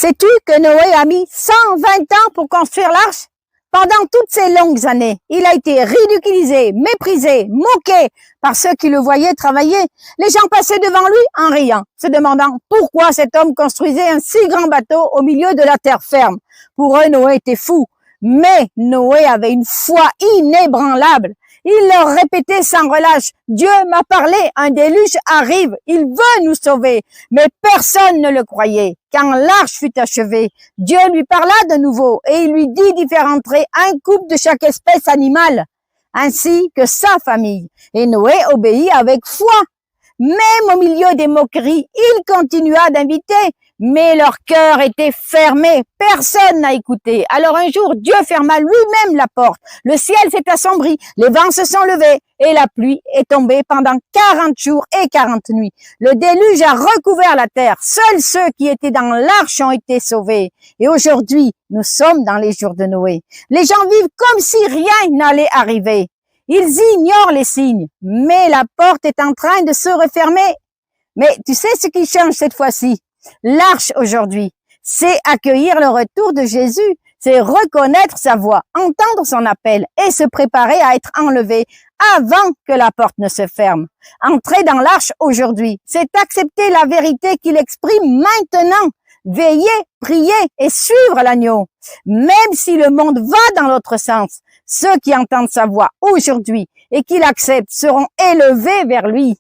Sais-tu que Noé a mis 120 ans pour construire l'arche? Pendant toutes ces longues années, il a été ridiculisé, méprisé, moqué par ceux qui le voyaient travailler. Les gens passaient devant lui en riant, se demandant pourquoi cet homme construisait un si grand bateau au milieu de la terre ferme. Pour eux, Noé était fou. Mais Noé avait une foi inébranlable. Il leur répétait sans relâche, Dieu m'a parlé, un déluge arrive, il veut nous sauver. Mais personne ne le croyait. Quand l'arche fut achevée, Dieu lui parla de nouveau et il lui dit d'y faire entrer un couple de chaque espèce animale, ainsi que sa famille. Et Noé obéit avec foi. Même au milieu des moqueries, il continua d'inviter, mais leur cœur était fermé. Personne n'a écouté. Alors un jour, Dieu ferma lui-même la porte. Le ciel s'est assombri, les vents se sont levés et la pluie est tombée pendant 40 jours et 40 nuits. Le déluge a recouvert la terre. Seuls ceux qui étaient dans l'arche ont été sauvés. Et aujourd'hui, nous sommes dans les jours de Noé. Les gens vivent comme si rien n'allait arriver. Ils ignorent les signes, mais la porte est en train de se refermer. Mais tu sais ce qui change cette fois-ci? L'arche aujourd'hui, c'est accueillir le retour de Jésus, c'est reconnaître sa voix, entendre son appel et se préparer à être enlevé avant que la porte ne se ferme. Entrer dans l'arche aujourd'hui, c'est accepter la vérité qu'il exprime maintenant. Veiller, prier et suivre l'agneau. Même si le monde va dans l'autre sens, ceux qui entendent sa voix aujourd'hui et qui l'acceptent seront élevés vers lui.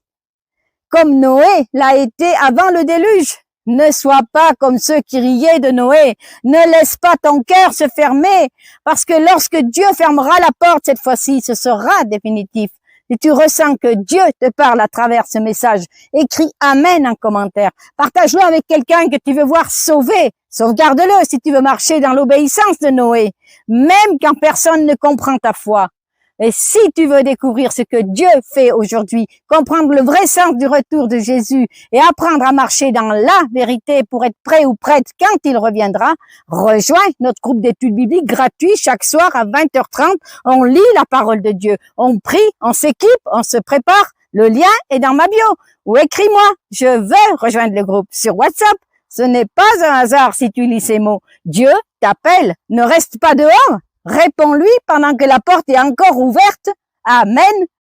Comme Noé l'a été avant le déluge. Ne sois pas comme ceux qui riaient de Noé. Ne laisse pas ton cœur se fermer, parce que lorsque Dieu fermera la porte cette fois-ci, ce sera définitif. Si tu ressens que Dieu te parle à travers ce message, écris Amen en commentaire. Partage-le avec quelqu'un que tu veux voir sauvé. Sauvegarde-le si tu veux marcher dans l'obéissance de Noé, même quand personne ne comprend ta foi. Et si tu veux découvrir ce que Dieu fait aujourd'hui, comprendre le vrai sens du retour de Jésus et apprendre à marcher dans la vérité pour être prêt ou prête quand il reviendra, rejoins notre groupe d'études bibliques gratuit chaque soir à 20h30. On lit la parole de Dieu, on prie, on s'équipe, on se prépare. Le lien est dans ma bio. Ou écris-moi, je veux rejoindre le groupe sur WhatsApp. Ce n'est pas un hasard si tu lis ces mots. Dieu t'appelle, ne reste pas dehors. Réponds-lui pendant que la porte est encore ouverte. Amen.